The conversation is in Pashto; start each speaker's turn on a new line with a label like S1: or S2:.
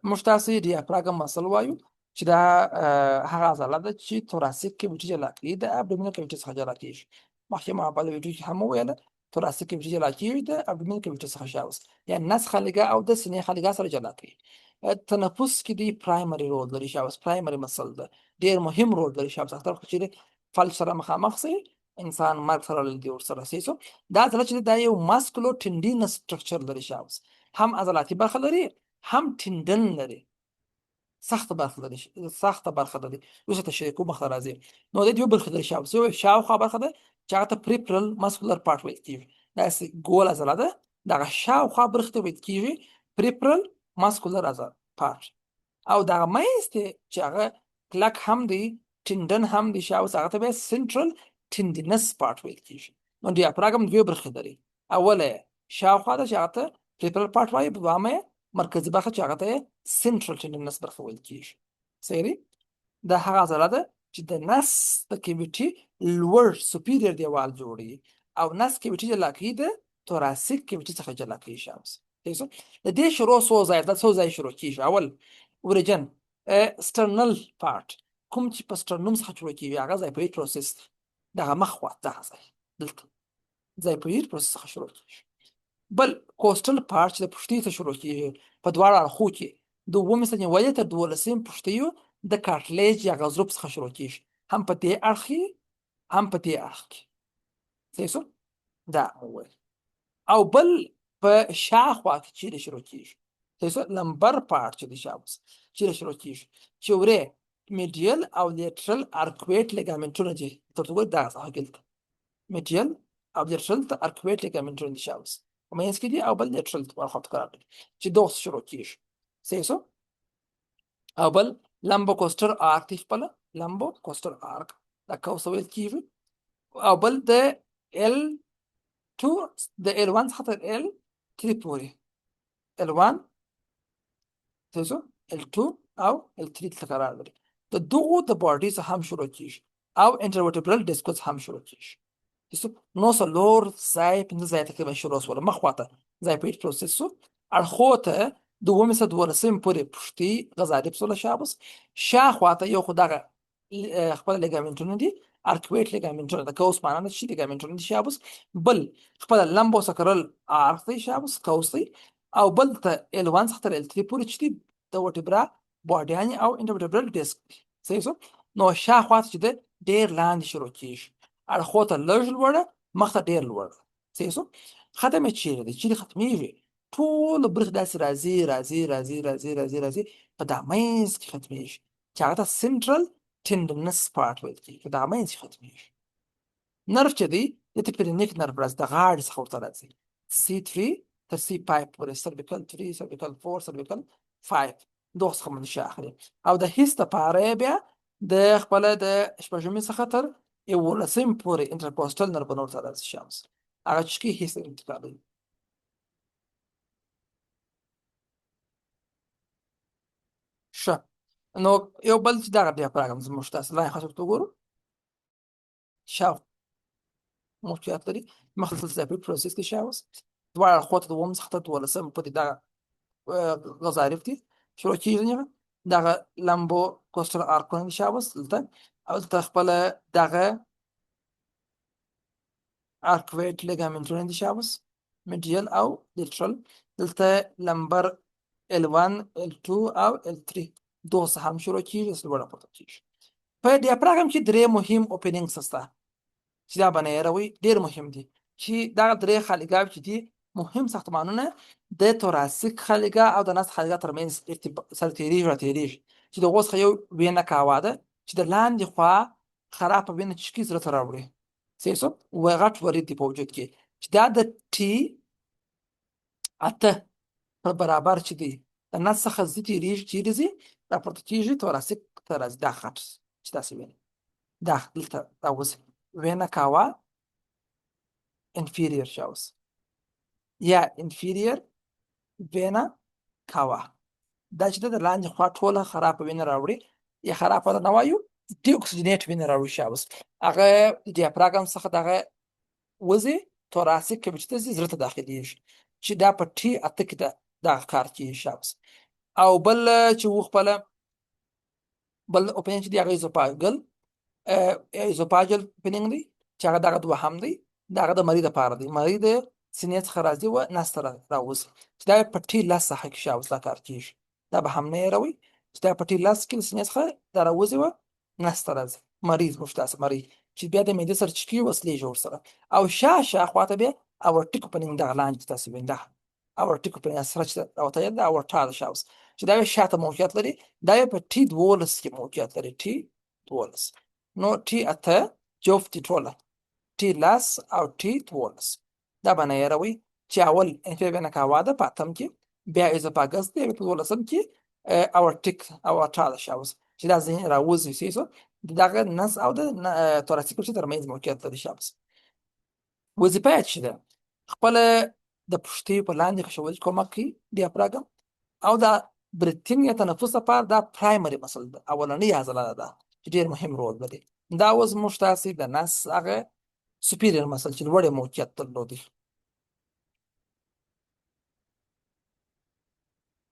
S1: موږ تاسې ډیافراګم مسل وایو چې دا هغه عضله ده چې توراسیک کیویټي جلا کوي د ابډومینل کیویټي څخه جلا کېږي. مخکې ما په ویډیو کې هم وویله توراسیک کیویټي جلا کېږي د ابډومینل کیویټي څخه شاوس، یعنې نس خلیګه او د سینې خلیګه سره جلا کوي. تنفس کې دی پرایمري رول لري شاوس، پرایمري مسل ده، ډېر مهم رول لري شاوس. اختر خو چې فلج سره مخامخ سي انسان مرګ سره لدی ورسره سي سو دا عضله چې دا یو ماسکولو ټینډینس سټرکچر لري شاوس، هم عضلاتي برخه لري هم ټینډن لري، سخته برخه لري، سخته برخه لري. اوس ته شریکو مخ راځي. نو د دې برخه لري شاوس، یو شاوخوا برخه ده چې هغه ته پریپرل ماسکولر پارت ویل کیږي. دا ګول عضله ده، دغه شاوخوا برخه ته ویل کیږي پریپرل ماسکولر عضله پارت، او دغه منځ ته چې هغه کلک هم دی ټینډن هم دی شاوس، هغه ته بیا سنټرل ټینډینس پارت ویل کیږي. نو ډیافراګم دوه برخې لري، اوله شاوخوا ده چې هغه ته پریپرل پارت وایي، دویمه مرکزي برخه چې هغه ته سنټرل ټینډینس برخه ویل کیږي. صحیح؟ دا هغه عضله ده چې د نس د کیویټي لوړ سپیریور دیوال جوړوي او نس کیویټي جلا کوي د توراسیک کیویټي څخه جلا کوي شاوس. د دې شروع څو ځای د څو ځای شروع کیږي. اول اوریجن سټرنل پارت، کوم چې په سټرنوم څخه شروع کیږي هغه زایپویډ پروسس، دغه مخ خوا دغه ځای دلته زایپویډ پروسس څخه شروع کیږي. بل کوسټل پارت چې د پښتۍ ته شروع کیږي په دواړو اړخو کې د اوومې څخه نیولې تر 12 پښتیو د کارټلیج یا غضروف څخه شروع کیږي، هم په دې اړخ کې هم په دې اړخ کې. صحیح شو؟ دا وویل. او بل په شاخوا کې چیرې شروع کیږي؟ صحیح شو؟ لمبر پارت چې د شاوس چیرې شروع کیږي؟ چې ورې میډیل او لیټرل ارکویټ لیګامنټونه دي، ترته وایي دا ځای دلته میډیل او لیټرل ته ارکویټ لیګامنټونه دي شاوس په منځ کې دي، او بل لیټرل ته ورخوا ته قرار لري چې دوس شروع کیږي. صحیح شو؟ او بل لمبو کوسټر آرک دی، خپله لمبو کوسټر آرک دا کوس ویل کیږي. او بل د L2 د L1 څخه تر L3 پورې، L1 صحیح شو؟ L2 او L3 ته قرار لري. د دغو د باډي څخه هم شروع کیږي او انټرورټیبرل ډیسکوس هم شروع کیږي. نو څلور ځای پنځه ځای تقریبا شروع شول. مخ خواته زایپویډ پروسس شو، اړخو ته د اوومې څخه 12 پورې پښتۍ غضارف شوله شابس، شاخواته یو خو دغه خپل لیګامنټونه دي ارکویټ لیګامنټونه د کوس معنا ده چې لیګامنټونه دي شابس، بل خپل لمبو سکرل آرک دی شابس کوس دی، او بل ته L1 څخه تر L3 پورې چې دي د وټبرا باډیانې او انټرورټیبرل ډیسک دي. صحیح شو؟ نو شاخواته چې ده ډېر لاندې شروع کیږي، اړخو ته لږ لوړه مخ ته ډېر لوړه. صحیح شو؟ ختم یې چیرې دی؟ چیرې ختمیږي؟ ټول برخې داسې راځي راځي راځي راځي راځي راځي په دا منځ کې ختمیږي چې هغه ته سنټرل ټینډنس پارت ویل کېږي، په دا منځ کې ختمیږي. نرف چې دی د پیرینیک نرف راځي، د غاړې څخه ورته راځي C3 تر C5 پورې، سربیکل 3 سربیکل 4 سربیکل 5 دغه څخه منشأ اخلي. او د هیڅ دپاره بیا د خپله د شپږمې څخه تر 11 پورې انټرکوسټل نرفونه ورته راځي شامس، هغه چې کې هیڅ انتقالوي. ښه، نو یو بل چې دغه ډیافراګم زموږ تاسو لاندې خاصه ورته وګورو، شاو موقعیت لري مخصوص زایپویډ پروسس کې شاوس دواړه اړخو ته د اووم څخه تر 12 پورې دغه غضارف دي شروع کېږي، دغه لمبو کوسټل آرکونه دي شاوس دلته، او دلته خپله دغه ارکویټ لیګامنټونه دي شاوس میډیل او لیټرل، دلته لمبر L1 L2 او L3 دغه څخه هم شروع کېږي، لوړه پورته کېږي. په ډیافراګم کې درې مهم اوپننګز شته چې دا به نه هېروئ، ډېر مهم دي چې دغه درې خالیګاوې چې دي مهم ساختمانونه د توراسیک خالیګاه او د نس خالیګاه ترمنځ سره تېرېږي راتېرېږي، چې د هغو څخه یو وینه کاوا ده چې د لاندې خوا خرابه وینه چشکي زړه ته راوړي. صحیح شو؟ غټ ورید دی په وجود کې چې دا د T8 په برابر چې دی د نس څخه ځي تېرېږي، چېرې ځي؟ راپورته کېږي توراسیک ته راځي، دا خط چې داسې وینه دا دلته راوځي وینه کاوا انفیریر شاوس یا انفیریر وینا کاوا، دا چې د لاندې خوا ټوله خرابه وینه راوړي، یا خرابه نه وایو ډي اکسیجنیټ وینه راوړي شاوس، هغه ډیافراګم څخه دغه وځي توراسیک کیویټي ته ځي، زړه ته داخلېږي چې دا په T8 کې دغه کار کېږي شاوس. او بل چې وخپله بل اوپنین چې دی هغه ایزوفاجل ایزوفاجل اوپنینګ دی چې هغه دغه دوهم دی، دغه د مرۍ دپاره دی. مرۍ د سینې څخه راځي و نس ته راوځي چې دا په ټي لس ساحه کې شاوخوا دا کار کېږي. دا به هم نه هېروئ چې دا په ټي لس کې د سینې څخه دا راوځي و نس ته راځي. مریض موږ تاسې مرۍ چې بیا د معدې سره چکي وسلېږي ورسره. او شاخوا ته بیا اورټیک اوپنینګ دغه لاندې تاسې وینئ دا اورټیک اوپنینګ سره چې راوتلی د اورټا د شاوس چې دا یې شاته موقعیت لري. دا یې په ټي 12 کې موقعیت لري. ټي 12 نو ټي اته جفتې ټوله ټي لس او ټي 12 دا به نه هېروئ چې اول انفیبینک هوا ده په اتم کې، بیا ایزوفاګس دی په 12 کې اورټیک اورټا د شاوس چې دا ځینې راوځي سیسو د دغه نس او د توراڅیک پټۍ ترمنځ موقعیت لري شاوس. وظیفه یې څه ده؟ خپله د پښتۍ په لاندې خښول کومک کوي ډیافراګم، او دا بریتینګ یا تنفس لپاره دا پرایمري مسل ده، اولنۍ عضله ده چې ډېر مهم رول لري. دا اوس موږ تاسې د نس هغه سوپیریر مسل چې لوړې موقعیت درلودی